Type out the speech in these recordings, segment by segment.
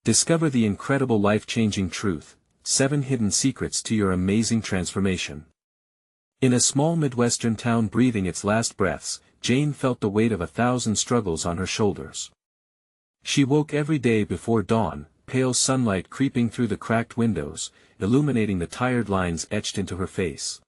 Discover the incredible life-changing truth, 7 hidden secrets to your amazing transformation. In a small Midwestern town breathing its last breaths, Jane felt the weight of 1,000 struggles on her shoulders. She woke every day before dawn, pale sunlight creeping through the cracked windows, illuminating the tired lines etched into her face.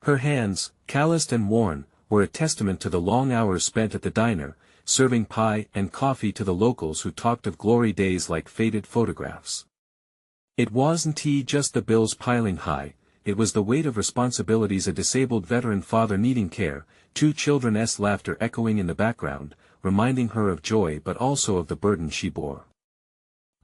Her hands, calloused and worn, were a testament to the long hours spent at the diner, serving pie and coffee to the locals who talked of glory days like faded photographs. It wasn't just the bills piling high, it was the weight of responsibilities, a disabled veteran father needing care, 2 children's laughter echoing in the background, reminding her of joy but also of the burden she bore.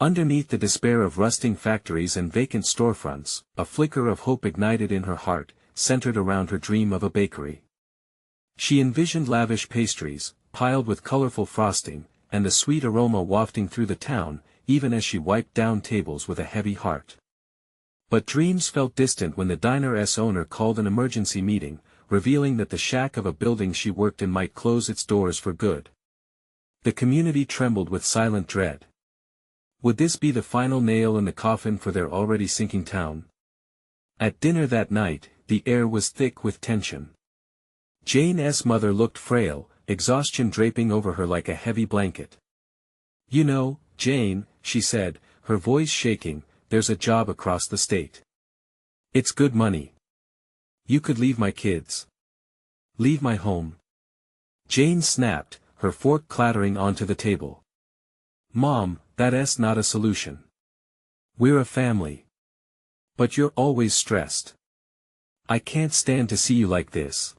Underneath the despair of rusting factories and vacant storefronts, a flicker of hope ignited in her heart, centered around her dream of a bakery. She envisioned lavish pastries, piled with colorful frosting, and the sweet aroma wafting through the town, even as she wiped down tables with a heavy heart. But dreams felt distant when the diner's owner called an emergency meeting, revealing that the shack of a building she worked in might close its doors for good. The community trembled with silent dread. Would this be the final nail in the coffin for their already sinking town? At dinner that night, the air was thick with tension. Jane's mother looked frail, exhaustion draping over her like a heavy blanket. "You know, Jane," she said, her voice shaking, "there's a job across the state. It's good money. You could leave my kids. Leave my home." Jane snapped, her fork clattering onto the table. "Mom, that's not a solution. We're a family. But you're always stressed. I can't stand to see you like this."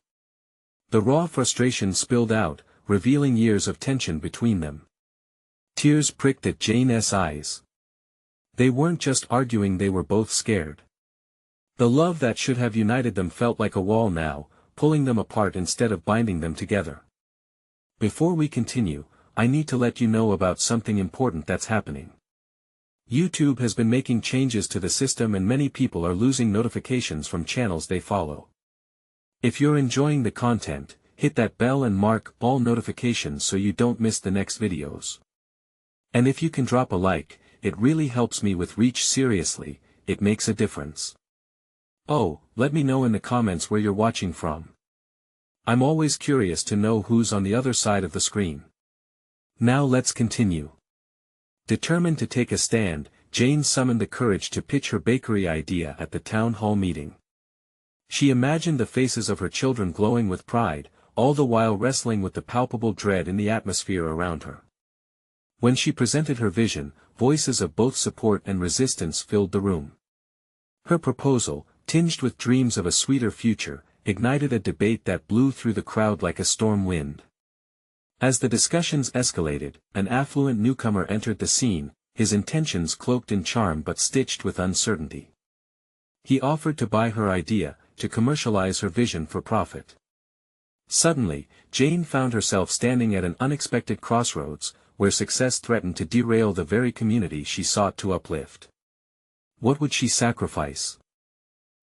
The raw frustration spilled out, revealing years of tension between them. Tears pricked at Jane's eyes. They weren't just arguing, they were both scared. The love that should have united them felt like a wall now, pulling them apart instead of binding them together. Before we continue, I need to let you know about something important that's happening. YouTube has been making changes to the system and many people are losing notifications from channels they follow. If you're enjoying the content, hit that bell and mark all notifications so you don't miss the next videos. And if you can drop a like, it really helps me with reach. Seriously, it makes a difference. Oh, let me know in the comments where you're watching from. I'm always curious to know who's on the other side of the screen. Now let's continue. Determined to take a stand, Jane summoned the courage to pitch her bakery idea at the town hall meeting. She imagined the faces of her children glowing with pride, all the while wrestling with the palpable dread in the atmosphere around her. When she presented her vision, voices of both support and resistance filled the room. Her proposal, tinged with dreams of a sweeter future, ignited a debate that blew through the crowd like a storm wind. As the discussions escalated, an affluent newcomer entered the scene, his intentions cloaked in charm but stitched with uncertainty. He offered to buy her idea, to commercialize her vision for profit. Suddenly, Jane found herself standing at an unexpected crossroads, where success threatened to derail the very community she sought to uplift. What would she sacrifice?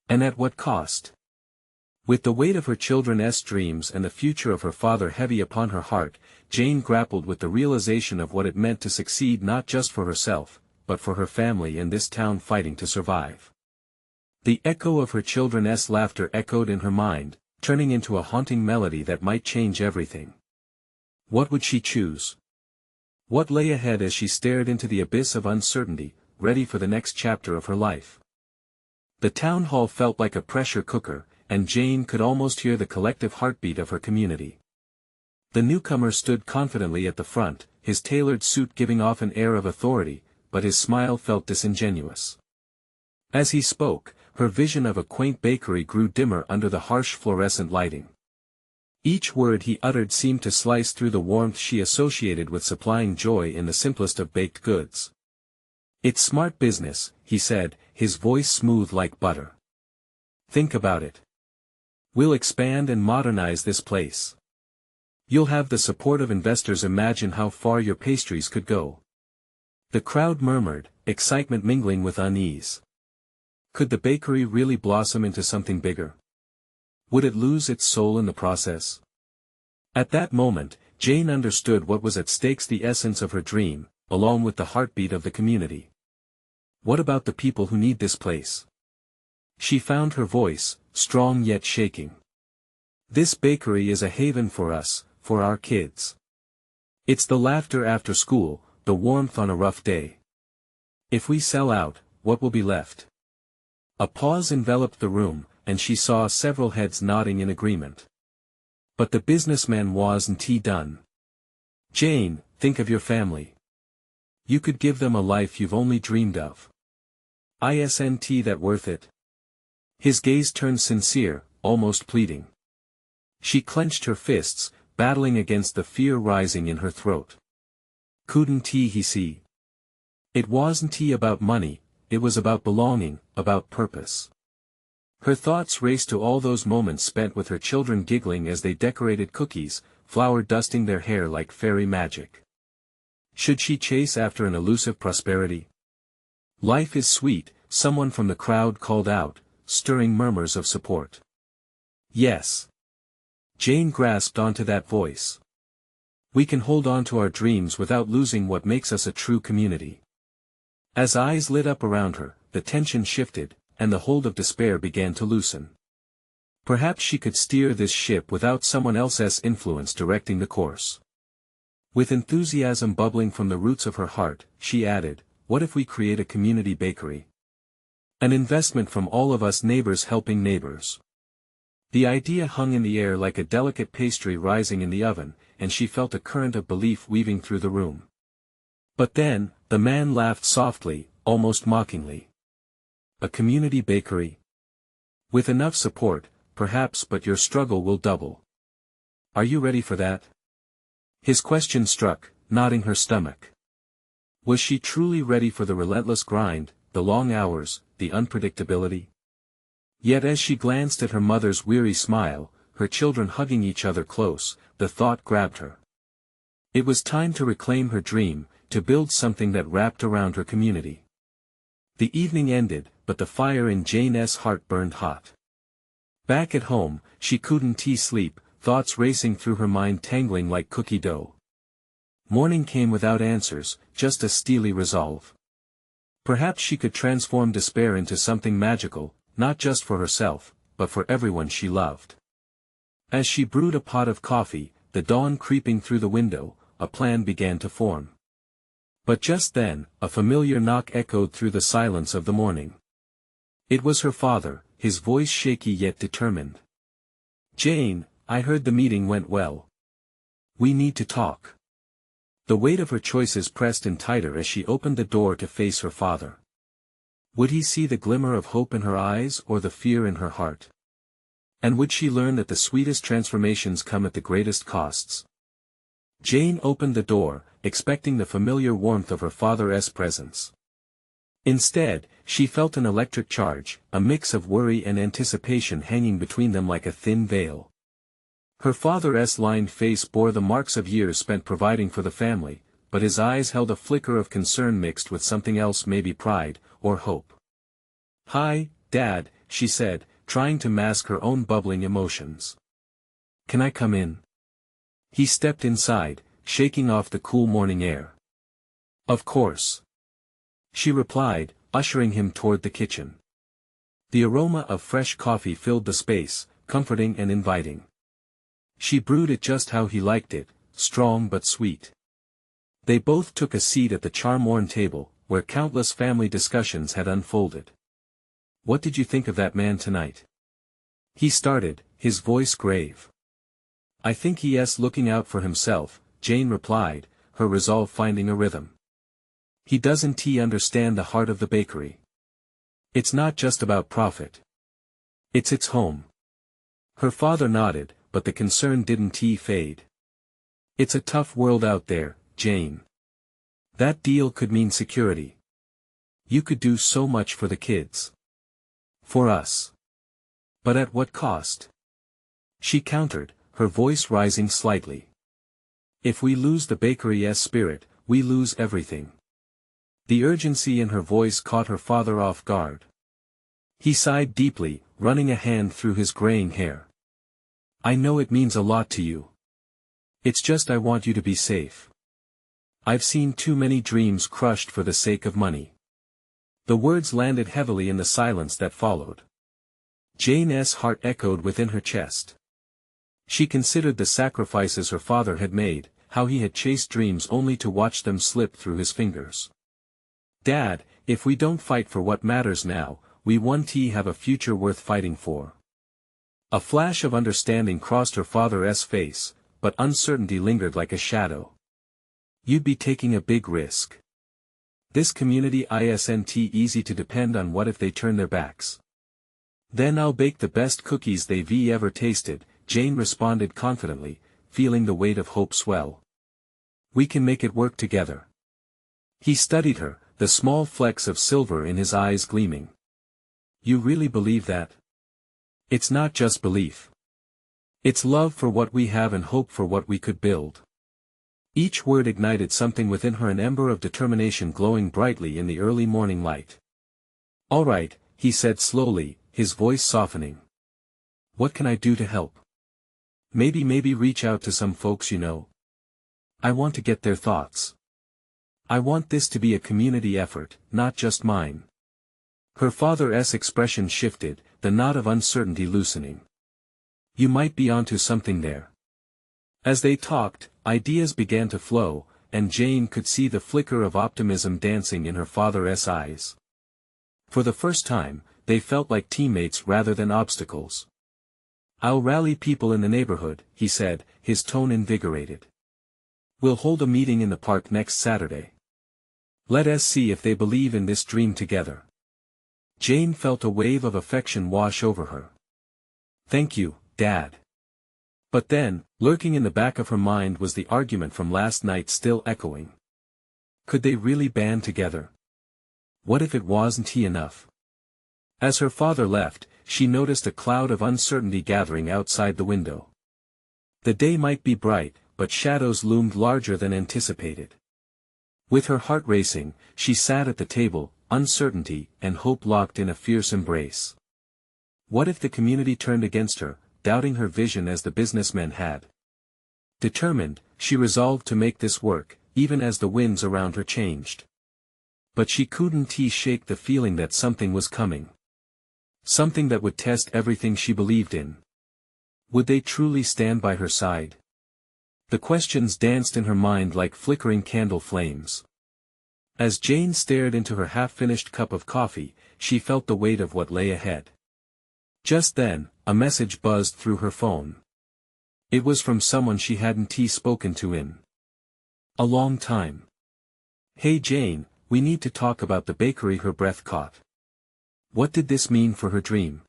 And at what cost? With the weight of her children's dreams and the future of her father heavy upon her heart, Jane grappled with the realization of what it meant to succeed not just for herself, but for her family and this town fighting to survive. The echo of her children's laughter echoed in her mind, turning into a haunting melody that might change everything. What would she choose? What lay ahead as she stared into the abyss of uncertainty, ready for the next chapter of her life? The town hall felt like a pressure cooker, and Jane could almost hear the collective heartbeat of her community. The newcomer stood confidently at the front, his tailored suit giving off an air of authority, but his smile felt disingenuous. As he spoke, her vision of a quaint bakery grew dimmer under the harsh fluorescent lighting. Each word he uttered seemed to slice through the warmth she associated with supplying joy in the simplest of baked goods. "It's smart business," he said, his voice smooth like butter. "Think about it. We'll expand and modernize this place. You'll have the support of investors. Imagine how far your pastries could go." The crowd murmured, excitement mingling with unease. Could the bakery really blossom into something bigger? Would it lose its soul in the process? At that moment, Jane understood what was at stake: the essence of her dream, along with the heartbeat of the community. What about the people who need this place? She found her voice, strong yet shaking. This bakery is a haven for us, for our kids. It's the laughter after school, the warmth on a rough day. If we sell out, what will be left? A pause enveloped the room, and she saw several heads nodding in agreement. But the businessman wasn't done. Jane, think of your family. You could give them a life you've only dreamed of. Isn't that worth it? His gaze turned sincere, almost pleading. She clenched her fists, battling against the fear rising in her throat. Couldn't he see? It wasn't about money, it was about belonging, about purpose. Her thoughts raced to all those moments spent with her children giggling as they decorated cookies, flour dusting their hair like fairy magic. Should she chase after an elusive prosperity? Life is sweet, someone from the crowd called out, stirring murmurs of support. Yes. Jane grasped onto that voice. We can hold on to our dreams without losing what makes us a true community. As eyes lit up around her, the tension shifted, and the hold of despair began to loosen. Perhaps she could steer this ship without someone else's influence directing the course. With enthusiasm bubbling from the roots of her heart, she added, what if we create a community bakery? An investment from all of us neighbors helping neighbors. The idea hung in the air like a delicate pastry rising in the oven, and she felt a current of belief weaving through the room. But then, the man laughed softly, almost mockingly. A community bakery? With enough support, perhaps, but your struggle will double. Are you ready for that? His question struck, knotting her stomach. Was she truly ready for the relentless grind, the long hours, the unpredictability? Yet as she glanced at her mother's weary smile, her children hugging each other close, the thought grabbed her. It was time to reclaim her dream, to build something that wrapped around her community. The evening ended, but the fire in Jane's heart burned hot. Back at home, she couldn't sleep, thoughts racing through her mind tangling like cookie dough. Morning came without answers, just a steely resolve. Perhaps she could transform despair into something magical, not just for herself, but for everyone she loved. As she brewed a pot of coffee, the dawn creeping through the window, a plan began to form. But just then, a familiar knock echoed through the silence of the morning. It was her father, his voice shaky yet determined. Jane, I heard the meeting went well. We need to talk. The weight of her choices pressed in tighter as she opened the door to face her father. Would he see the glimmer of hope in her eyes or the fear in her heart? And would she learn that the sweetest transformations come at the greatest costs? Jane opened the door, expecting the familiar warmth of her father's presence. Instead, she felt an electric charge, a mix of worry and anticipation hanging between them like a thin veil. Her father's lined face bore the marks of years spent providing for the family, but his eyes held a flicker of concern mixed with something else, maybe pride, or hope. Hi, Dad, she said, trying to mask her own bubbling emotions. Can I come in? He stepped inside, shaking off the cool morning air. Of course. She replied, ushering him toward the kitchen. The aroma of fresh coffee filled the space, comforting and inviting. She brewed it just how he liked it, strong but sweet. They both took a seat at the charm-worn table, where countless family discussions had unfolded. What did you think of that man tonight? He started, his voice grave. I think he's looking out for himself, Jane replied, her resolve finding a rhythm. He doesn't understand the heart of the bakery. It's not just about profit. It's its home. Her father nodded, but the concern didn't fade. It's a tough world out there, Jane. That deal could mean security. You could do so much for the kids. For us. But at what cost? She countered, her voice rising slightly. If we lose the bakery's spirit, we lose everything. The urgency in her voice caught her father off guard. He sighed deeply, running a hand through his graying hair. I know it means a lot to you. It's just I want you to be safe. I've seen too many dreams crushed for the sake of money. The words landed heavily in the silence that followed. Jane's heart echoed within her chest. She considered the sacrifices her father had made, how he had chased dreams only to watch them slip through his fingers. Dad, if we don't fight for what matters now, we won't have a future worth fighting for. A flash of understanding crossed her father's face, but uncertainty lingered like a shadow. You'd be taking a big risk. This community isn't easy to depend on. What if they turn their backs? Then I'll bake the best cookies they've ever tasted, Jane responded confidently, feeling the weight of hope swell. We can make it work together. He studied her, the small flecks of silver in his eyes gleaming. You really believe that? It's not just belief. It's love for what we have and hope for what we could build. Each word ignited something within her, an ember of determination glowing brightly in the early morning light. All right, he said slowly, his voice softening. What can I do to help? Maybe reach out to some folks you know. I want to get their thoughts. I want this to be a community effort, not just mine. Her father's expression shifted, the knot of uncertainty loosening. You might be onto something there. As they talked, ideas began to flow, and Jane could see the flicker of optimism dancing in her father's eyes. For the first time, they felt like teammates rather than obstacles. I'll rally people in the neighborhood, he said, his tone invigorated. We'll hold a meeting in the park next Saturday. Let us see if they believe in this dream together. Jane felt a wave of affection wash over her. Thank you, Dad. But then, lurking in the back of her mind was the argument from last night still echoing. Could they really band together? What if it wasn't enough? As her father left, she noticed a cloud of uncertainty gathering outside the window. The day might be bright, but shadows loomed larger than anticipated. With her heart racing, she sat at the table, uncertainty and hope locked in a fierce embrace. What if the community turned against her, doubting her vision as the businessmen had? Determined, she resolved to make this work, even as the winds around her changed. But she couldn't shake the feeling that something was coming. Something that would test everything she believed in. Would they truly stand by her side? The questions danced in her mind like flickering candle flames. As Jane stared into her half-finished cup of coffee, she felt the weight of what lay ahead. Just then, a message buzzed through her phone. It was from someone she hadn't spoken to in a long time. Hey Jane, we need to talk about the bakery. Her breath caught. What did this mean for her dream?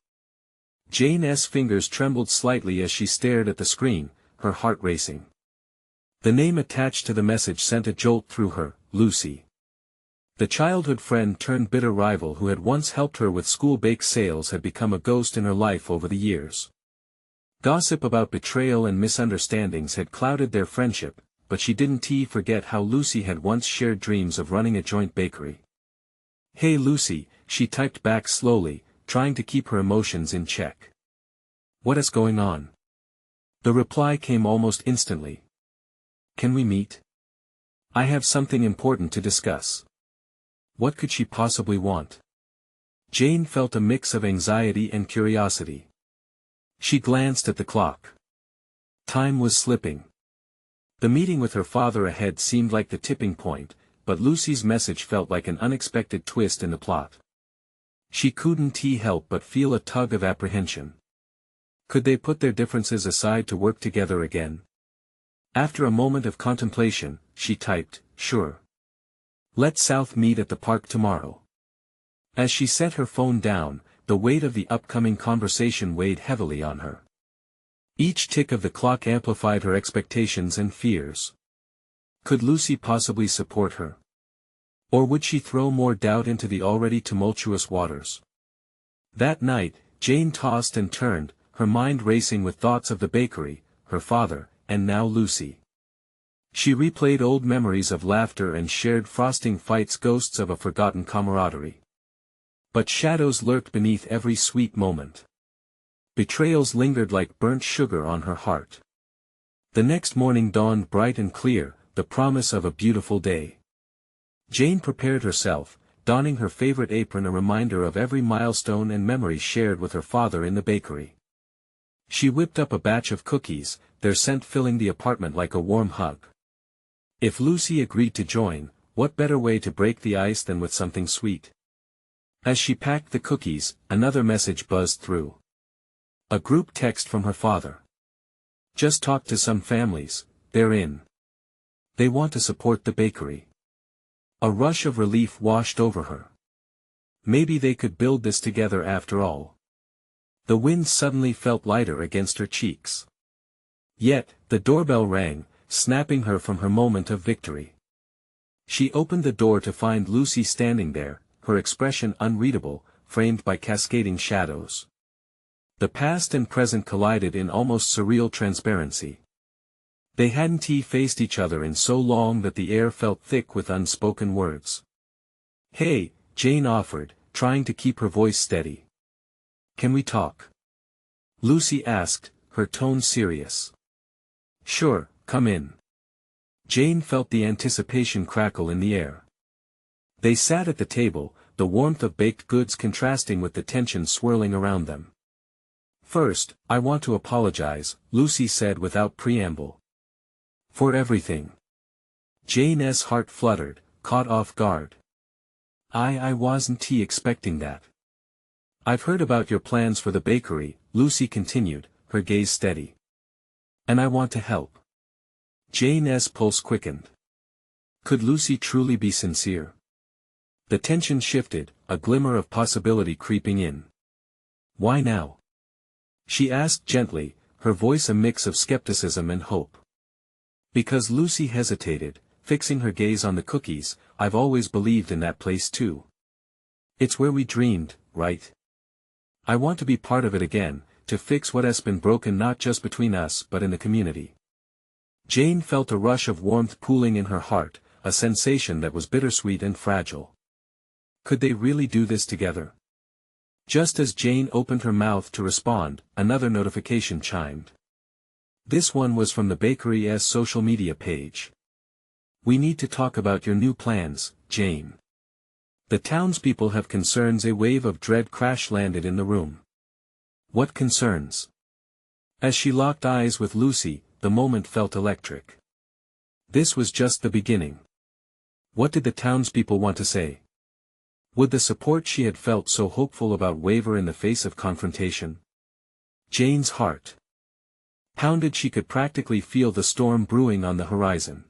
Jane's fingers trembled slightly as she stared at the screen, her heart racing. The name attached to the message sent a jolt through her, Lucy. The childhood friend turned bitter rival who had once helped her with school bake sales had become a ghost in her life over the years. Gossip about betrayal and misunderstandings had clouded their friendship, but she didn't forget how Lucy had once shared dreams of running a joint bakery. Hey Lucy, she typed back slowly, trying to keep her emotions in check. What is going on? The reply came almost instantly. Can we meet? I have something important to discuss. What could she possibly want? Jane felt a mix of anxiety and curiosity. She glanced at the clock. Time was slipping. The meeting with her father ahead seemed like the tipping point, but Lucy's message felt like an unexpected twist in the plot. She couldn't help but feel a tug of apprehension. Could they put their differences aside to work together again? After a moment of contemplation, she typed, sure. Let's South meet at the park tomorrow. As she set her phone down, the weight of the upcoming conversation weighed heavily on her. Each tick of the clock amplified her expectations and fears. Could Lucy possibly support her? Or would she throw more doubt into the already tumultuous waters? That night, Jane tossed and turned, her mind racing with thoughts of the bakery, her father, and now Lucy. She replayed old memories of laughter and shared frosting fights, ghosts of a forgotten camaraderie. But shadows lurked beneath every sweet moment. Betrayals lingered like burnt sugar on her heart. The next morning dawned bright and clear, the promise of a beautiful day. Jane prepared herself, donning her favorite apron, a reminder of every milestone and memory shared with her father in the bakery. She whipped up a batch of cookies, their scent filling the apartment like a warm hug. If Lucy agreed to join, what better way to break the ice than with something sweet? As she packed the cookies, another message buzzed through. A group text from her father. Just talked to some families, they're in. They want to support the bakery. A rush of relief washed over her. Maybe they could build this together after all. The wind suddenly felt lighter against her cheeks. Yet, the doorbell rang, snapping her from her moment of victory. She opened the door to find Lucy standing there, her expression unreadable, framed by cascading shadows. The past and present collided in almost surreal transparency. They hadn't faced each other in so long that the air felt thick with unspoken words. "Hey," Jane offered, trying to keep her voice steady. "Can we talk?" Lucy asked, her tone serious. "Sure, come in." Jane felt the anticipation crackle in the air. They sat at the table, the warmth of baked goods contrasting with the tension swirling around them. "First, I want to apologize," Lucy said without preamble. "For everything." Jane's heart fluttered, caught off guard. I wasn't expecting that." "I've heard about your plans for the bakery," Lucy continued, her gaze steady. "And I want to help." Jane's pulse quickened. Could Lucy truly be sincere? The tension shifted, a glimmer of possibility creeping in. "Why now?" she asked gently, her voice a mix of skepticism and hope. Because Lucy hesitated, fixing her gaze on the cookies. "I've always believed in that place too. It's where we dreamed, right? I want to be part of it again, to fix what has been broken not just between us but in the community." Jane felt a rush of warmth pooling in her heart, a sensation that was bittersweet and fragile. Could they really do this together? Just as Jane opened her mouth to respond, another notification chimed. This one was from the bakery's social media page. "We need to talk about your new plans, Jane. The townspeople have concerns." A wave of dread crash-landed in the room. "What concerns?" As she locked eyes with Lucy, the moment felt electric. This was just the beginning. What did the townspeople want to say? Would the support she had felt so hopeful about waver in the face of confrontation? Jane's heart pounded. She could practically feel the storm brewing on the horizon.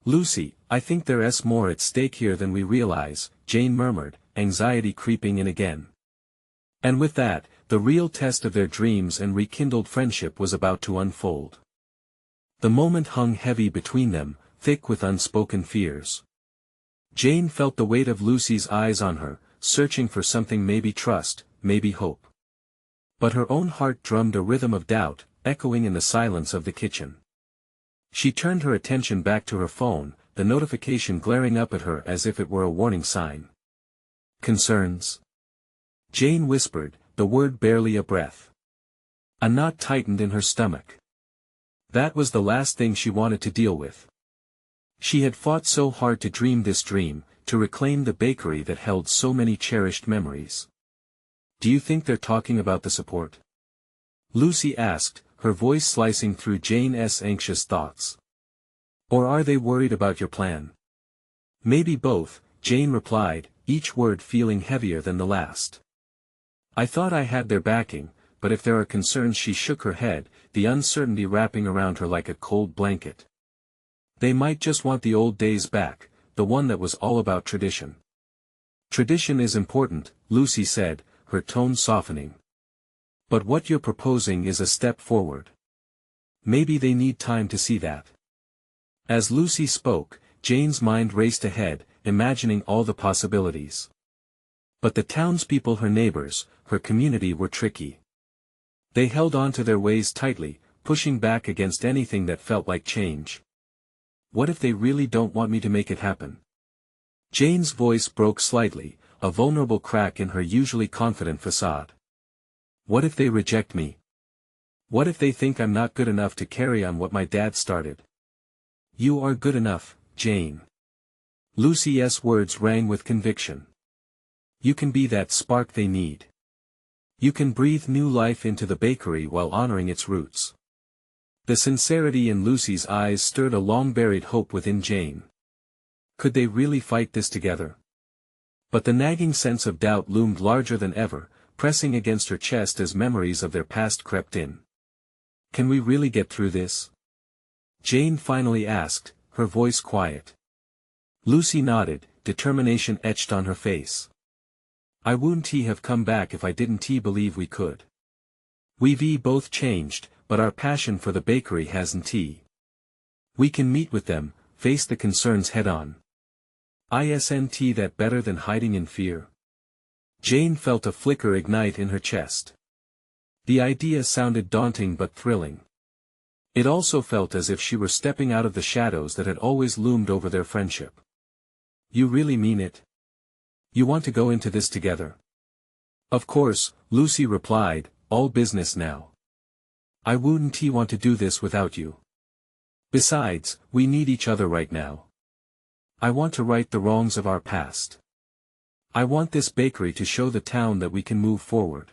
"Lucy, I think there's more at stake here than we realize," Jane murmured, anxiety creeping in again. And with that, the real test of their dreams and rekindled friendship was about to unfold. The moment hung heavy between them, thick with unspoken fears. Jane felt the weight of Lucy's eyes on her, searching for something, maybe trust, maybe hope. But her own heart drummed a rhythm of doubt, echoing in the silence of the kitchen. She turned her attention back to her phone, the notification glaring up at her as if it were a warning sign. "Concerns?" Jane whispered, the word barely a breath. A knot tightened in her stomach. That was the last thing she wanted to deal with. She had fought so hard to dream this dream, to reclaim the bakery that held so many cherished memories. "Do you think they're talking about the support?" Lucy asked, her voice slicing through Jane's anxious thoughts. "Or are they worried about your plan?" "Maybe both," Jane replied, each word feeling heavier than the last. "I thought I had their backing, but if there are concerns." She shook her head, the uncertainty wrapping around her like a cold blanket. "They might just want the old days back, the one that was all about tradition." "Tradition is important," Lucy said, her tone softening. "But what you're proposing is a step forward. Maybe they need time to see that." As Lucy spoke, Jane's mind raced ahead, imagining all the possibilities. But the townspeople, her neighbors, her community, were tricky. They held on to their ways tightly, pushing back against anything that felt like change. "What if they really don't want me to make it happen?" Jane's voice broke slightly, a vulnerable crack in her usually confident facade. "What if they reject me? What if they think I'm not good enough to carry on what my dad started?" You are good enough, Jane. Lucy's words rang with conviction. You can be that spark they need. You can breathe new life into the bakery while honoring its roots. The sincerity in Lucy's eyes stirred a long-buried hope within Jane. Could they really fight this together? But the nagging sense of doubt loomed larger than ever, pressing against her chest as memories of their past crept in. Can we really get through this? Jane finally asked, her voice quiet. Lucy nodded, determination etched on her face. I wouldn't have come back if I didn't believe we could. We've both changed, but our passion for the bakery hasn't. We can meet with them, face the concerns head-on. Isn't that better than hiding in fear? Jane felt a flicker ignite in her chest. The idea sounded daunting but thrilling. It also felt as if she were stepping out of the shadows that had always loomed over their friendship. You really mean it? You want to go into this together? Of course, Lucy replied, all business now. I wouldn't want to do this without you. Besides, we need each other right now. I want to right the wrongs of our past. I want this bakery to show the town that we can move forward.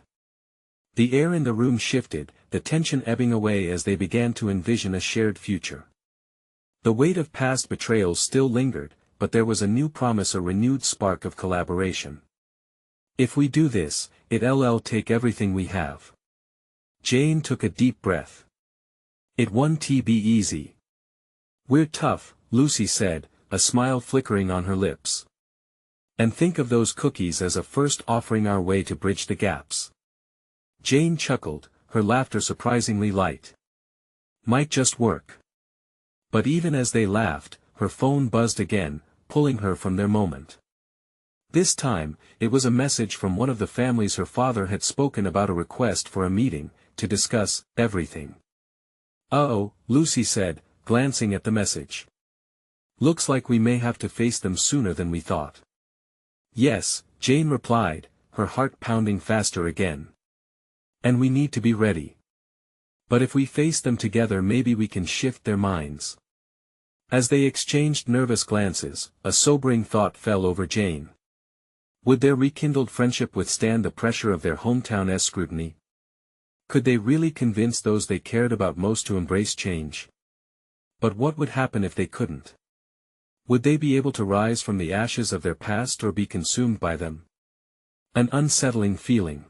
The air in the room shifted, the tension ebbing away as they began to envision a shared future. The weight of past betrayals still lingered, but there was a new promise, a renewed spark of collaboration. If we do this, it'll take everything we have. Jane took a deep breath. It won't be easy. We're tough, Lucy said, a smile flickering on her lips. And think of those cookies as a first offering our way to bridge the gaps. Jane chuckled, her laughter surprisingly light. Might just work. But even as they laughed, her phone buzzed again, pulling her from their moment. This time, it was a message from one of the families her father had spoken about, a request for a meeting, to discuss everything. Uh-oh, Lucy said, glancing at the message. Looks like we may have to face them sooner than we thought. Yes, Jane replied, her heart pounding faster again. And we need to be ready. But if we face them together, maybe we can shift their minds. As they exchanged nervous glances, a sobering thought fell over Jane. Would their rekindled friendship withstand the pressure of their hometown's scrutiny? Could they really convince those they cared about most to embrace change? But what would happen if they couldn't? Would they be able to rise from the ashes of their past or be consumed by them? An unsettling feeling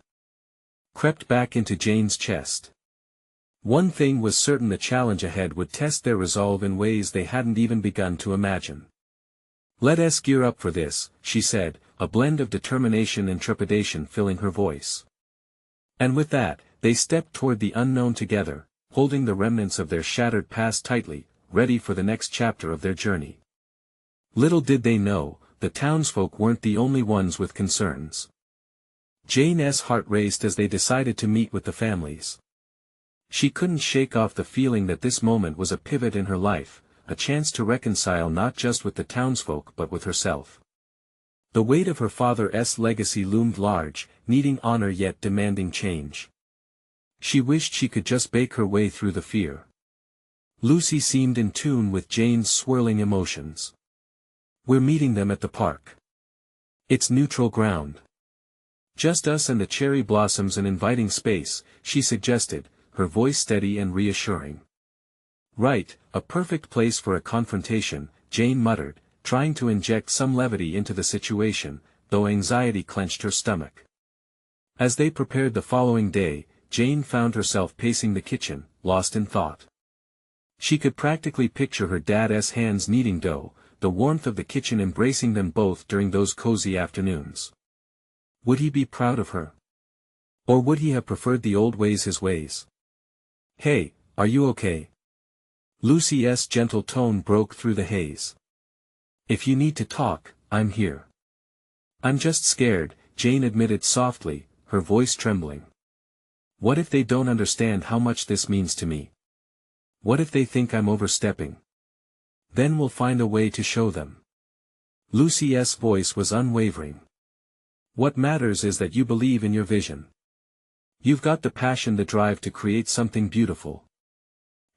crept back into Jane's chest. One thing was certain: the challenge ahead would test their resolve in ways they hadn't even begun to imagine. Let's gear up for this, she said, a blend of determination and trepidation filling her voice. And with that, they stepped toward the unknown together, holding the remnants of their shattered past tightly, ready for the next chapter of their journey. Little did they know, the townsfolk weren't the only ones with concerns. Jane's heart raced as they decided to meet with the families. She couldn't shake off the feeling that this moment was a pivot in her life, a chance to reconcile not just with the townsfolk but with herself. The weight of her father's legacy loomed large, needing honor yet demanding change. She wished she could just bake her way through the fear. Lucy seemed in tune with Jane's swirling emotions. We're meeting them at the park. It's neutral ground. Just us and the cherry blossoms, an inviting space, she suggested, her voice steady and reassuring. Right, a perfect place for a confrontation, Jane muttered, trying to inject some levity into the situation, though anxiety clenched her stomach. As they prepared the following day, Jane found herself pacing the kitchen, lost in thought. She could practically picture her dad's hands kneading dough, the warmth of the kitchen embracing them both during those cozy afternoons. Would he be proud of her? Or would he have preferred the old ways, his ways? Hey, are you okay? Lucy's gentle tone broke through the haze. If you need to talk, I'm here. I'm just scared, Jane admitted softly, her voice trembling. What if they don't understand how much this means to me? What if they think I'm overstepping? Then we'll find a way to show them. Lucy's voice was unwavering. What matters is that you believe in your vision. You've got the passion, the drive to create something beautiful.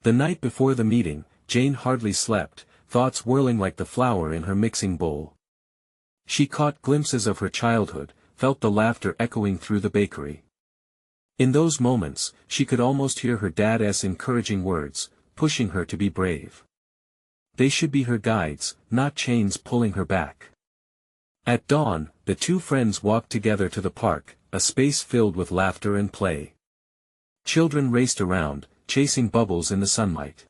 The night before the meeting, Jane hardly slept, thoughts whirling like the flour in her mixing bowl. She caught glimpses of her childhood, felt the laughter echoing through the bakery. In those moments, she could almost hear her dad's encouraging words, pushing her to be brave. They should be her guides, not chains pulling her back. At dawn, the two friends walked together to the park, a space filled with laughter and play. Children raced around, chasing bubbles in the sunlight.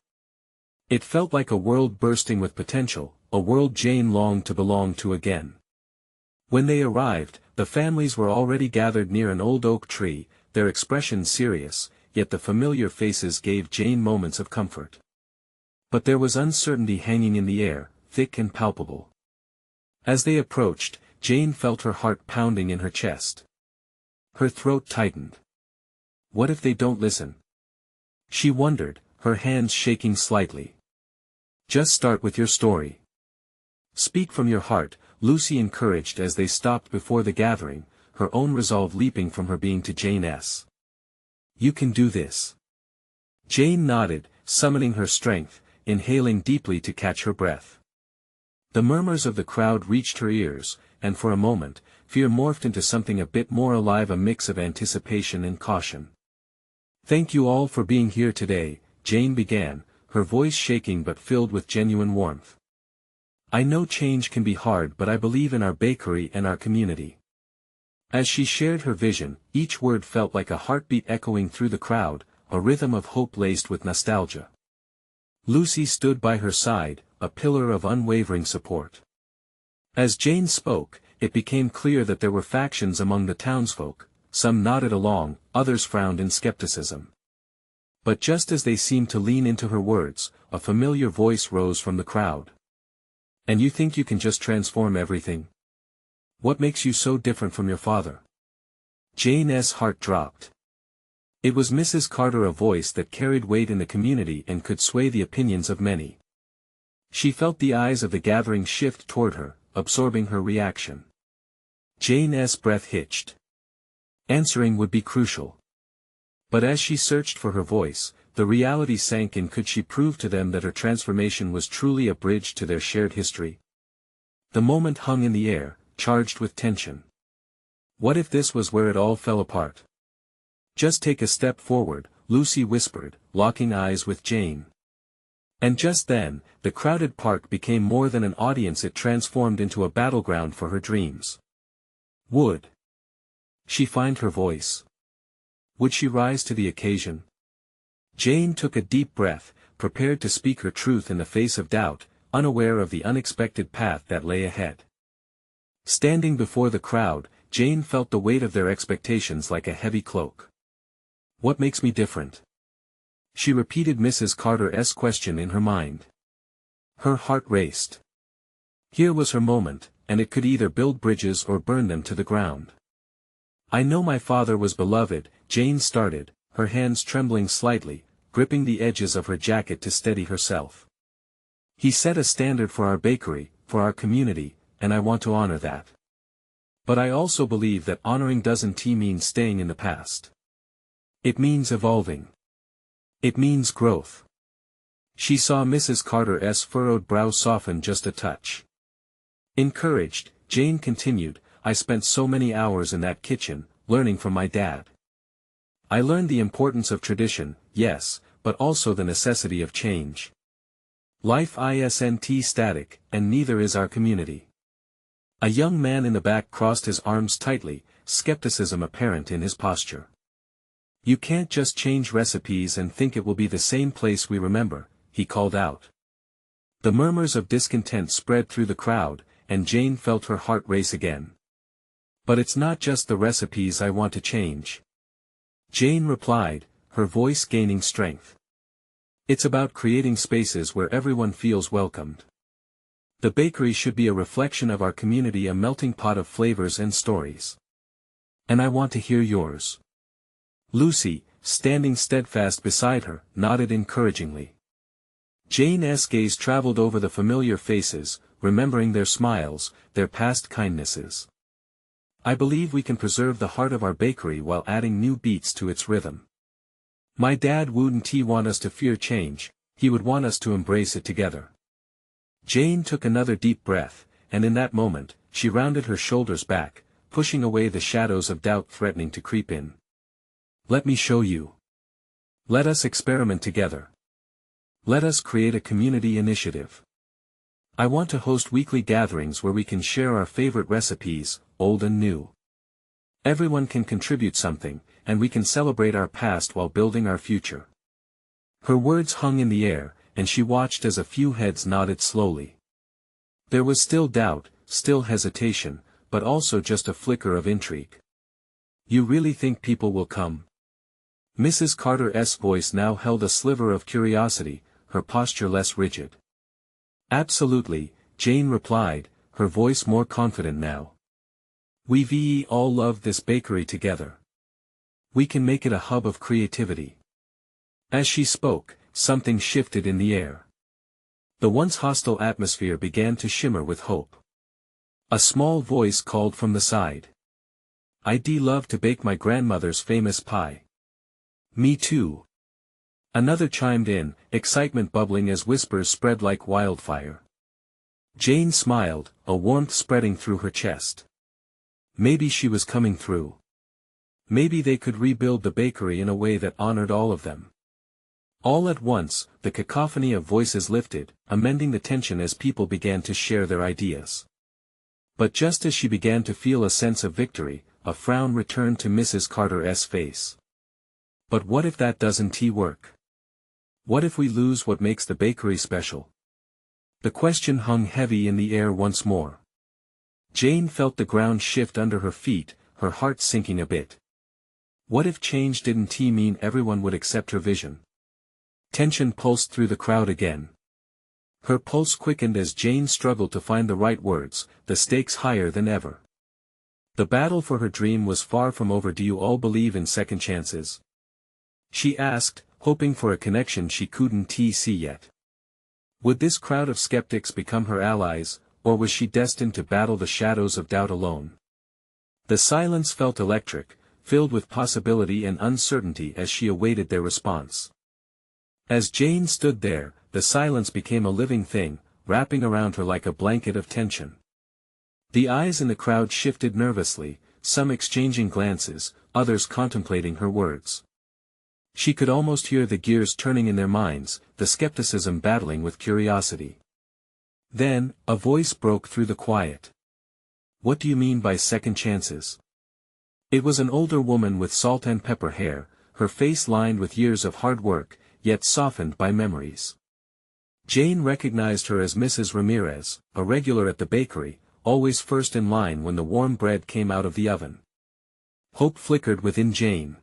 It felt like a world bursting with potential, a world Jane longed to belong to again. When they arrived, the families were already gathered near an old oak tree, their expressions serious, yet the familiar faces gave Jane moments of comfort. But there was uncertainty hanging in the air, thick and palpable. As they approached, Jane felt her heart pounding in her chest. Her throat tightened. What if they don't listen? She wondered, her hands shaking slightly. Just start with your story. Speak from your heart, Lucy encouraged as they stopped before the gathering, her own resolve leaping from her being to Jane's. You can do this. Jane nodded, summoning her strength, inhaling deeply to catch her breath. The murmurs of the crowd reached her ears, and for a moment, fear morphed into something a bit more alive, a mix of anticipation and caution. Thank you all for being here today, Jane began, her voice shaking but filled with genuine warmth. I know change can be hard, but I believe in our bakery and our community. As she shared her vision, each word felt like a heartbeat echoing through the crowd, a rhythm of hope laced with nostalgia. Lucy stood by her side, a pillar of unwavering support. As Jane spoke, it became clear that there were factions among the townsfolk, some nodded along, others frowned in skepticism. But just as they seemed to lean into her words, a familiar voice rose from the crowd. And you think you can just transform everything? What makes you so different from your father? Jane's heart dropped. It was Mrs. Carter, a voice that carried weight in the community and could sway the opinions of many. She felt the eyes of the gathering shift toward her, absorbing her reaction. Jane's breath hitched. Answering would be crucial. But as she searched for her voice, the reality sank in. Could she prove to them that her transformation was truly a bridge to their shared history? The moment hung in the air, charged with tension. What if this was where it all fell apart? Just take a step forward, Lucy whispered, locking eyes with Jane. And just then, the crowded park became more than an audience, it transformed into a battleground for her dreams. Would she find her voice? Would she rise to the occasion? Jane took a deep breath, prepared to speak her truth in the face of doubt, unaware of the unexpected path that lay ahead. Standing before the crowd, Jane felt the weight of their expectations like a heavy cloak. What makes me different? She repeated Mrs. Carter's question in her mind. Her heart raced. Here was her moment, and it could either build bridges or burn them to the ground. I know my father was beloved, Jane started, her hands trembling slightly, gripping the edges of her jacket to steady herself. He set a standard for our bakery, for our community, and I want to honor that. But I also believe that honoring doesn't mean staying in the past. It means evolving. It means growth. She saw Mrs. Carter's furrowed brow soften just a touch. Encouraged, Jane continued, I spent so many hours in that kitchen, learning from my dad. I learned the importance of tradition, yes, but also the necessity of change. Life isn't static, and neither is our community. A young man in the back crossed his arms tightly, skepticism apparent in his posture. You can't just change recipes and think it will be the same place we remember, he called out. The murmurs of discontent spread through the crowd, and Jane felt her heart race again. But it's not just the recipes I want to change. Jane replied, her voice gaining strength. It's about creating spaces where everyone feels welcomed. The bakery should be a reflection of our community, a melting pot of flavors and stories. And I want to hear yours. Lucy, standing steadfast beside her, nodded encouragingly. Jane's gaze traveled over the familiar faces, remembering their smiles, their past kindnesses. I believe we can preserve the heart of our bakery while adding new beats to its rhythm. My dad wouldn't want us to fear change, he would want us to embrace it together. Jane took another deep breath, and in that moment, she rounded her shoulders back, pushing away the shadows of doubt threatening to creep in. Let me show you. Let us experiment together. Let us create a community initiative. I want to host weekly gatherings where we can share our favorite recipes, old and new. Everyone can contribute something, and we can celebrate our past while building our future. Her words hung in the air, and she watched as a few heads nodded slowly. There was still doubt, still hesitation, but also just a flicker of intrigue. You really think people will come? Mrs. Carter's voice now held a sliver of curiosity, her posture less rigid. Absolutely, Jane replied, her voice more confident now. We all love this bakery together. We can make it a hub of creativity. As she spoke, something shifted in the air. The once hostile atmosphere began to shimmer with hope. A small voice called from the side. I'd love to bake my grandmother's famous pie. Me too. Another chimed in, excitement bubbling as whispers spread like wildfire. Jane smiled, a warmth spreading through her chest. Maybe she was coming through. Maybe they could rebuild the bakery in a way that honored all of them. All at once, the cacophony of voices lifted, amending the tension as people began to share their ideas. But just as she began to feel a sense of victory, a frown returned to Mrs. Carter's face. But what if that doesn't work? What if we lose what makes the bakery special? The question hung heavy in the air once more. Jane felt the ground shift under her feet, her heart sinking a bit. What if change didn't mean everyone would accept her vision? Tension pulsed through the crowd again. Her pulse quickened as Jane struggled to find the right words, the stakes higher than ever. The battle for her dream was far from over. Do you all believe in second chances? She asked, hoping for a connection she couldn't see yet. Would this crowd of skeptics become her allies, or was she destined to battle the shadows of doubt alone? The silence felt electric, filled with possibility and uncertainty as she awaited their response. As Jane stood there, the silence became a living thing, wrapping around her like a blanket of tension. The eyes in the crowd shifted nervously, some exchanging glances, others contemplating her words. She could almost hear the gears turning in their minds, the skepticism battling with curiosity. Then, a voice broke through the quiet. What do you mean by second chances? It was an older woman with salt and pepper hair, her face lined with years of hard work, yet softened by memories. Jane recognized her as Mrs. Ramirez, a regular at the bakery, always first in line when the warm bread came out of the oven. Hope flickered within Jane.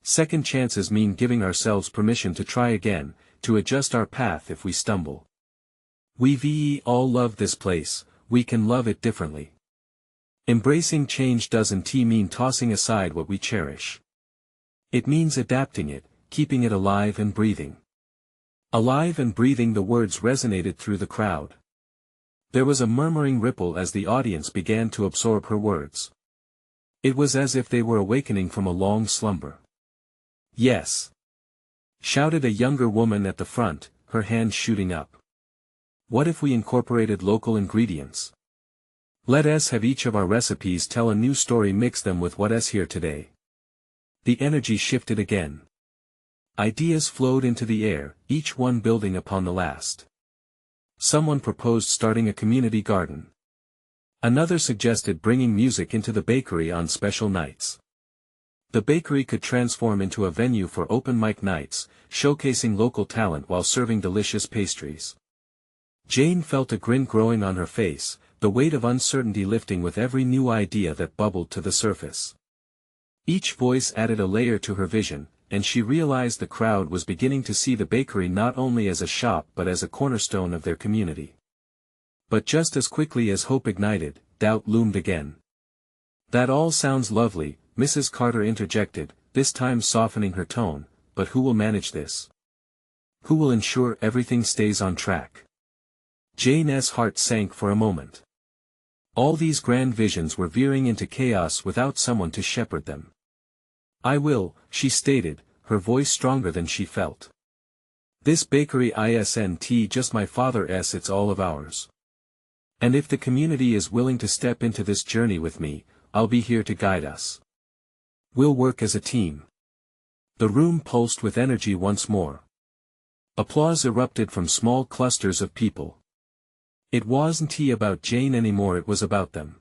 Second chances mean giving ourselves permission to try again, to adjust our path if we stumble. We all love this place, we can love it differently. Embracing change doesn't mean tossing aside what we cherish. It means adapting it, keeping it alive and breathing. Alive and breathing, the words resonated through the crowd. There was a murmuring ripple as the audience began to absorb her words. It was as if they were awakening from a long slumber. Yes! Shouted a younger woman at the front, her hand shooting up. What if we incorporated local ingredients? Let us have each of our recipes tell a new story, mix them with what's here today. The energy shifted again. Ideas flowed into the air, each one building upon the last. Someone proposed starting a community garden. Another suggested bringing music into the bakery on special nights. The bakery could transform into a venue for open mic nights, showcasing local talent while serving delicious pastries. Jane felt a grin growing on her face, the weight of uncertainty lifting with every new idea that bubbled to the surface. Each voice added a layer to her vision, and she realized the crowd was beginning to see the bakery not only as a shop but as a cornerstone of their community. But just as quickly as hope ignited, doubt loomed again. That all sounds lovely, Mrs. Carter interjected, this time softening her tone, but who will manage this? Who will ensure everything stays on track? Jane's heart sank for a moment. All these grand visions were veering into chaos without someone to shepherd them. I will, she stated, her voice stronger than she felt. This bakery isn't just my father's, it's all of ours. And if the community is willing to step into this journey with me, I'll be here to guide us. We'll work as a team. The room pulsed with energy once more. Applause erupted from small clusters of people. It wasn't about Jane anymore, it was about them.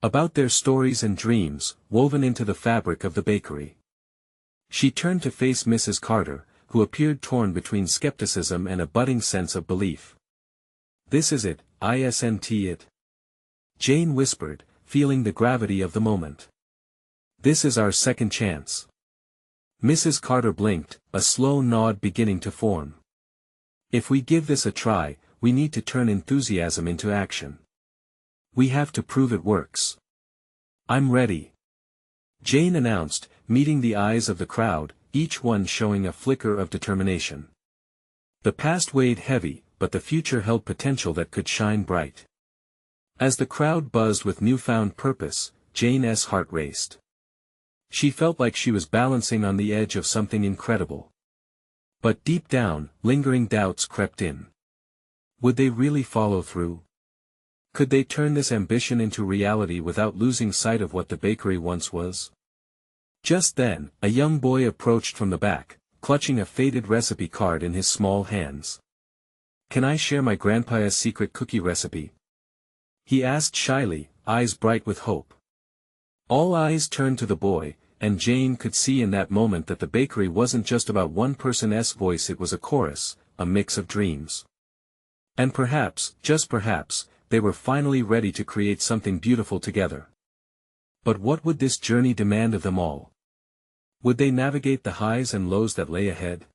About their stories and dreams, woven into the fabric of the bakery. She turned to face Mrs. Carter, who appeared torn between skepticism and a budding sense of belief. "This is it, isn't it?" Jane whispered, feeling the gravity of the moment. "This is our second chance." Mrs. Carter blinked, a slow nod beginning to form. "If we give this a try, we need to turn enthusiasm into action. We have to prove it works." "I'm ready," Jane announced, meeting the eyes of the crowd, each one showing a flicker of determination. The past weighed heavy, but the future held potential that could shine bright. As the crowd buzzed with newfound purpose, Jane's heart raced. She felt like she was balancing on the edge of something incredible. But deep down, lingering doubts crept in. Would they really follow through? Could they turn this ambition into reality without losing sight of what the bakery once was? Just then, a young boy approached from the back, clutching a faded recipe card in his small hands. "Can I share my grandpa's secret cookie recipe?" he asked shyly, eyes bright with hope. All eyes turned to the boy, and Jane could see in that moment that the bakery wasn't just about one person's voice, it was a chorus, a mix of dreams. And perhaps, just perhaps, they were finally ready to create something beautiful together. But what would this journey demand of them all? Would they navigate the highs and lows that lay ahead?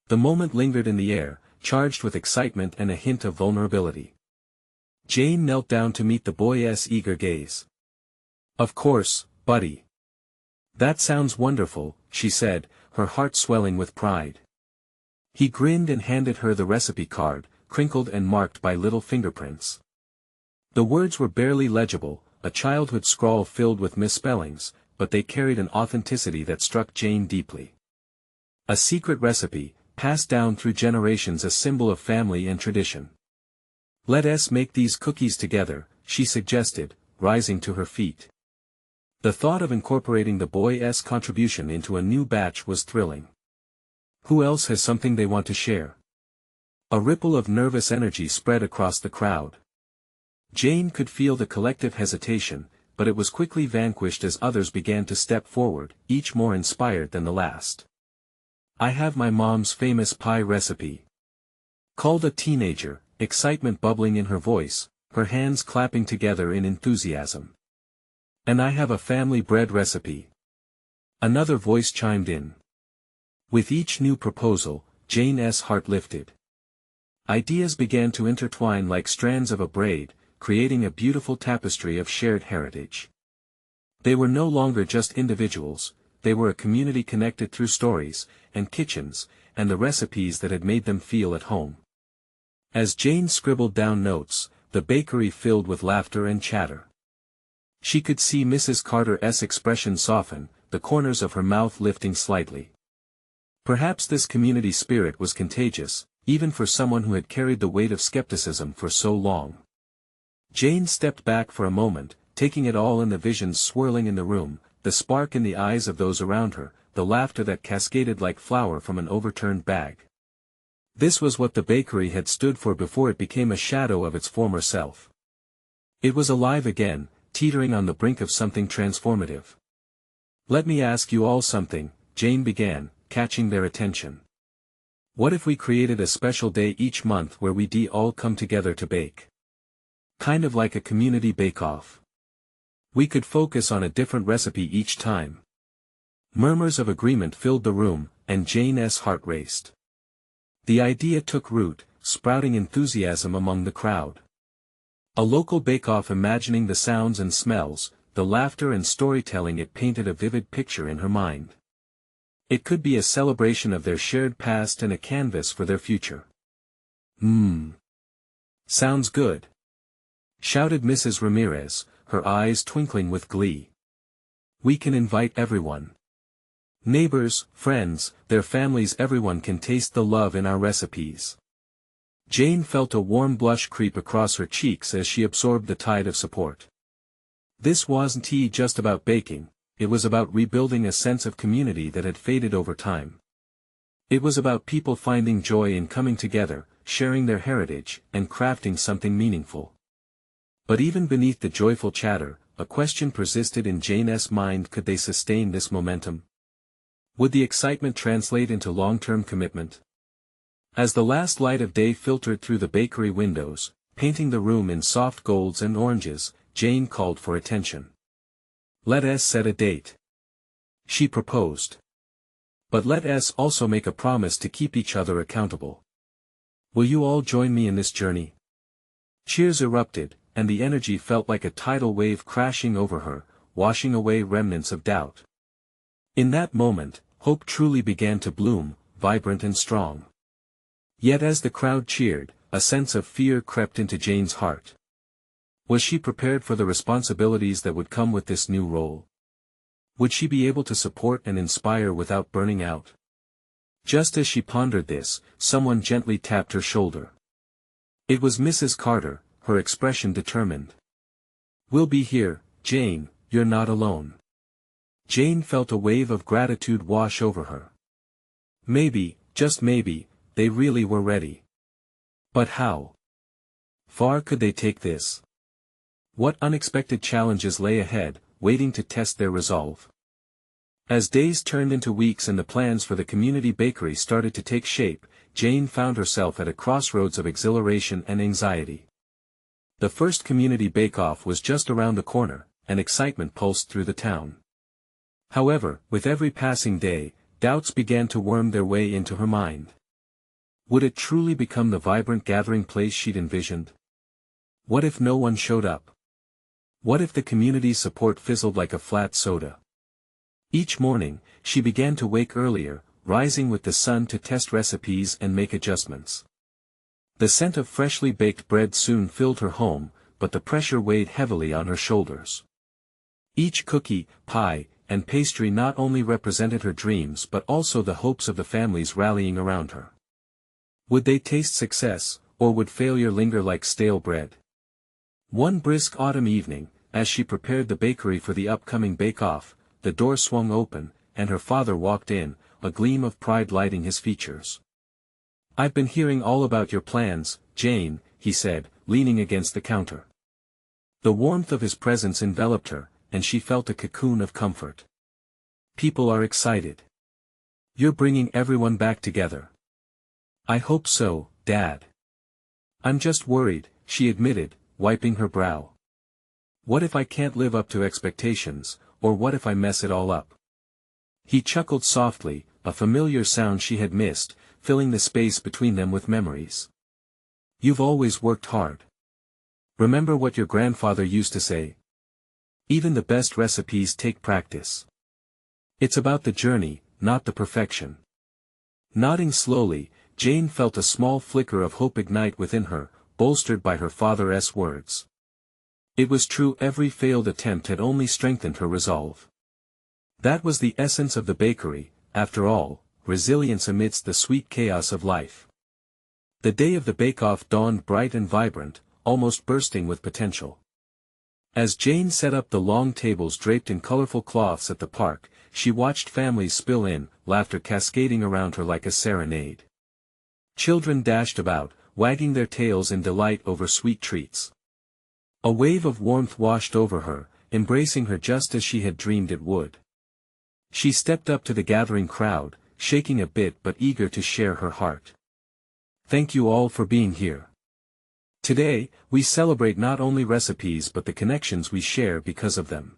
The moment lingered in the air, charged with excitement and a hint of vulnerability. Jane knelt down to meet the boy's eager gaze. "Of course, buddy. That sounds wonderful," she said, her heart swelling with pride. He grinned and handed her the recipe card, crinkled and marked by little fingerprints. The words were barely legible, a childhood scrawl filled with misspellings, but they carried an authenticity that struck Jane deeply. A secret recipe, passed down through generations, a symbol of family and tradition. "Let us make these cookies together," she suggested, rising to her feet. The thought of incorporating the boy's contribution into a new batch was thrilling. Who else has something they want to share? A ripple of nervous energy spread across the crowd. Jane could feel the collective hesitation, but it was quickly vanquished as others began to step forward, each more inspired than the last. "I have my mom's famous pie recipe," called a teenager, excitement bubbling in her voice, her hands clapping together in enthusiasm. "And I have a family bread recipe," another voice chimed in. With each new proposal, Jane's heart lifted. Ideas began to intertwine like strands of a braid, creating a beautiful tapestry of shared heritage. They were no longer just individuals, they were a community connected through stories, and kitchens, and the recipes that had made them feel at home. As Jane scribbled down notes, the bakery filled with laughter and chatter. She could see Mrs. Carter's expression soften, the corners of her mouth lifting slightly. Perhaps this community spirit was contagious, even for someone who had carried the weight of skepticism for so long. Jane stepped back for a moment, taking it all in, the visions swirling in the room, the spark in the eyes of those around her, the laughter that cascaded like flour from an overturned bag. This was what the bakery had stood for before it became a shadow of its former self. It was alive again, teetering on the brink of something transformative. "Let me ask you all something," Jane began, catching their attention. "What if we created a special day each month where we all come together to bake? Kind of like a community bake-off. We could focus on a different recipe each time." Murmurs of agreement filled the room, and Jane's heart raced. The idea took root, sprouting enthusiasm among the crowd. A local bake-off, imagining the sounds and smells, the laughter and storytelling, it painted a vivid picture in her mind. It could be a celebration of their shared past and a canvas for their future. Sounds good," shouted Mrs. Ramirez, her eyes twinkling with glee. "We can invite everyone. Neighbors, friends, their families, everyone can taste the love in our recipes. Jane felt a warm blush creep across her cheeks as she absorbed the tide of support. This wasn't just about baking, it was about rebuilding a sense of community that had faded over time. It was about people finding joy in coming together, sharing their heritage, and crafting something meaningful. But even beneath the joyful chatter, a question persisted in Jane's mind: could they sustain this momentum? Would the excitement translate into long-term commitment? As the last light of day filtered through the bakery windows, painting the room in soft golds and oranges, Jane called for attention. "Let us set a date," she proposed. "But let us also make a promise to keep each other accountable. Will you all join me in this journey?" Cheers erupted, and the energy felt like a tidal wave crashing over her, washing away remnants of doubt. In that moment, hope truly began to bloom, vibrant and strong. Yet as the crowd cheered, a sense of fear crept into Jane's heart. Was she prepared for the responsibilities that would come with this new role? Would she be able to support and inspire without burning out? Just as she pondered this, someone gently tapped her shoulder. It was Mrs. Carter, her expression determined. "We'll be here, Jane, you're not alone." Jane felt a wave of gratitude wash over her. Maybe, just maybe, they really were ready. But how far could they take this? What unexpected challenges lay ahead, waiting to test their resolve? As days turned into weeks and the plans for the community bakery started to take shape, Jane found herself at a crossroads of exhilaration and anxiety. The first community bake-off was just around the corner, and excitement pulsed through the town. However, with every passing day, doubts began to worm their way into her mind. Would it truly become the vibrant gathering place she'd envisioned? What if no one showed up? What if the community's support fizzled like a flat soda? Each morning, she began to wake earlier, rising with the sun to test recipes and make adjustments. The scent of freshly baked bread soon filled her home, but the pressure weighed heavily on her shoulders. Each cookie, pie, and pastry not only represented her dreams but also the hopes of the families rallying around her. Would they taste success, or would failure linger like stale bread? One brisk autumn evening, as she prepared the bakery for the upcoming bake-off, the door swung open, and her father walked in, a gleam of pride lighting his features. "I've been hearing all about your plans, Jane," he said, leaning against the counter. The warmth of his presence enveloped her, and she felt a cocoon of comfort. "People are excited. You're bringing everyone back together." "I hope so, Dad. I'm just worried," she admitted, wiping her brow. "What if I can't live up to expectations, or what if I mess it all up?" He chuckled softly, a familiar sound she had missed, filling the space between them with memories. "You've always worked hard. Remember what your grandfather used to say? Even the best recipes take practice. It's about the journey, not the perfection." Nodding slowly, Jane felt a small flicker of hope ignite within her, bolstered by her father's words. It was true, every failed attempt had only strengthened her resolve. That was the essence of the bakery, after all, resilience amidst the sweet chaos of life. The day of the bake-off dawned bright and vibrant, almost bursting with potential. As Jane set up the long tables draped in colorful cloths at the park, she watched families spill in, laughter cascading around her like a serenade. Children dashed about, wagging their tails in delight over sweet treats. A wave of warmth washed over her, embracing her just as she had dreamed it would. She stepped up to the gathering crowd, shaking a bit but eager to share her heart. "Thank you all for being here. Today, we celebrate not only recipes but the connections we share because of them.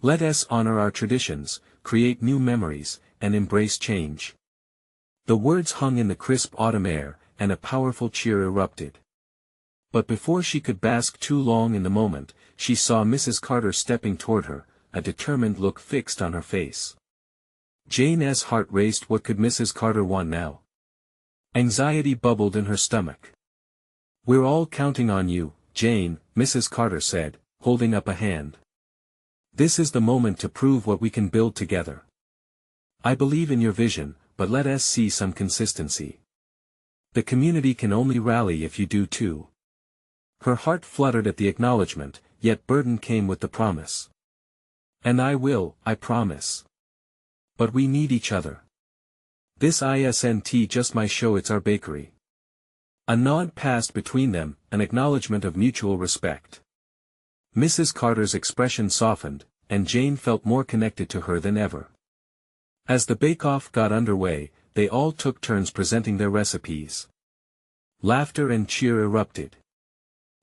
Let us honor our traditions, create new memories, and embrace change." The words hung in the crisp autumn air, and a powerful cheer erupted. But before she could bask too long in the moment, she saw Mrs. Carter stepping toward her, a determined look fixed on her face. Jane's heart raced. What could Mrs. Carter want now? Anxiety bubbled in her stomach. "We're all counting on you, Jane," Mrs. Carter said, holding up a hand. "This is the moment to prove what we can build together." I believe in your vision, but let us see some consistency. The community can only rally if you do too. Her heart fluttered at the acknowledgement, yet burden came with the promise. And I will, I promise. But we need each other. This isn't just my show, it's our bakery. A nod passed between them, an acknowledgement of mutual respect. Mrs. Carter's expression softened, and Jane felt more connected to her than ever. As the bake-off got underway, they all took turns presenting their recipes. Laughter and cheer erupted.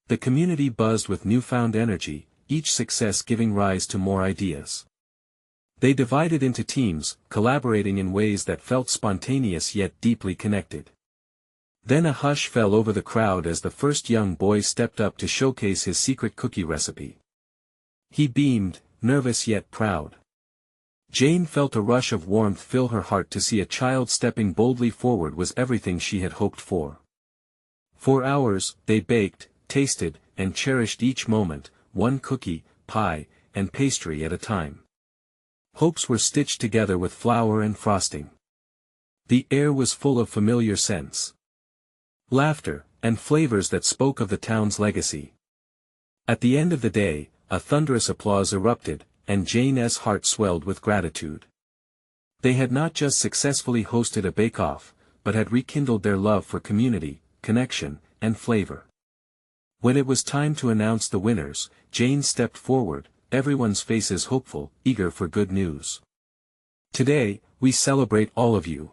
The community buzzed with newfound energy, each success giving rise to more ideas. They divided into teams, collaborating in ways that felt spontaneous yet deeply connected. Then a hush fell over the crowd as the first young boy stepped up to showcase his secret cookie recipe. He beamed, nervous yet proud. Jane felt a rush of warmth fill her heart. To see a child stepping boldly forward was everything she had hoped for. For hours, they baked, tasted, and cherished each moment, one cookie, pie, and pastry at a time. Hopes were stitched together with flour and frosting. The air was full of familiar scents, laughter, and flavors that spoke of the town's legacy. At the end of the day, a thunderous applause erupted, and Jane's heart swelled with gratitude. They had not just successfully hosted a bake-off, but had rekindled their love for community, connection, and flavor. When it was time to announce the winners, Jane stepped forward, everyone's faces hopeful, eager for good news. Today, we celebrate all of you.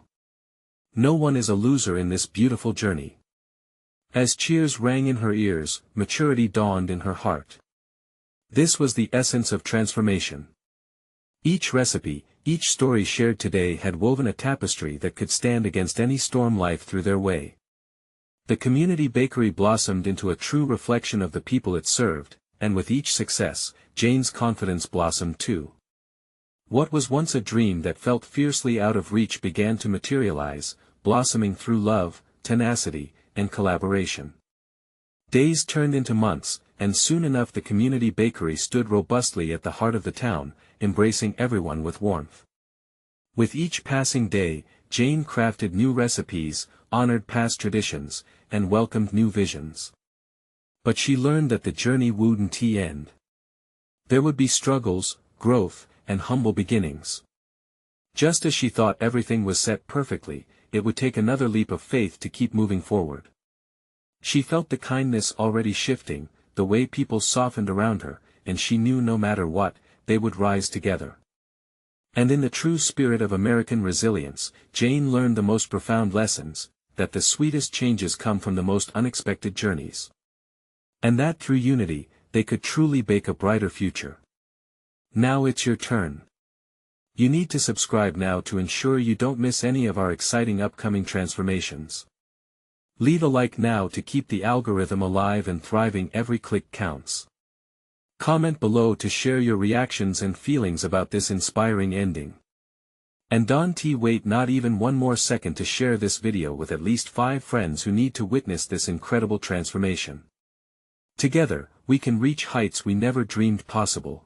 No one is a loser in this beautiful journey. As cheers rang in her ears, maturity dawned in her heart. This was the essence of transformation. Each recipe, each story shared today had woven a tapestry that could stand against any storm life threw their way. The community bakery blossomed into a true reflection of the people it served, and with each success, Jane's confidence blossomed too. What was once a dream that felt fiercely out of reach began to materialize, blossoming through love, tenacity, and collaboration. Days turned into months, and soon enough the community bakery stood robustly at the heart of the town, embracing everyone with warmth. With each passing day, Jane crafted new recipes, honored past traditions, and welcomed new visions. But she learned that the journey wouldn't end. There would be struggles, growth, and humble beginnings. Just as she thought everything was set perfectly, it would take another leap of faith to keep moving forward. She felt the kindness already shifting, the way people softened around her, and she knew no matter what, they would rise together. And in the true spirit of American resilience, Jane learned the most profound lessons, that the sweetest changes come from the most unexpected journeys. And that through unity, they could truly bake a brighter future. Now it's your turn. You need to subscribe now to ensure you don't miss any of our exciting upcoming transformations. Leave a like now to keep the algorithm alive and thriving. Every click counts. Comment below to share your reactions and feelings about this inspiring ending. And don't wait not even one more second to share this video with at least 5 friends who need to witness this incredible transformation. Together, we can reach heights we never dreamed possible.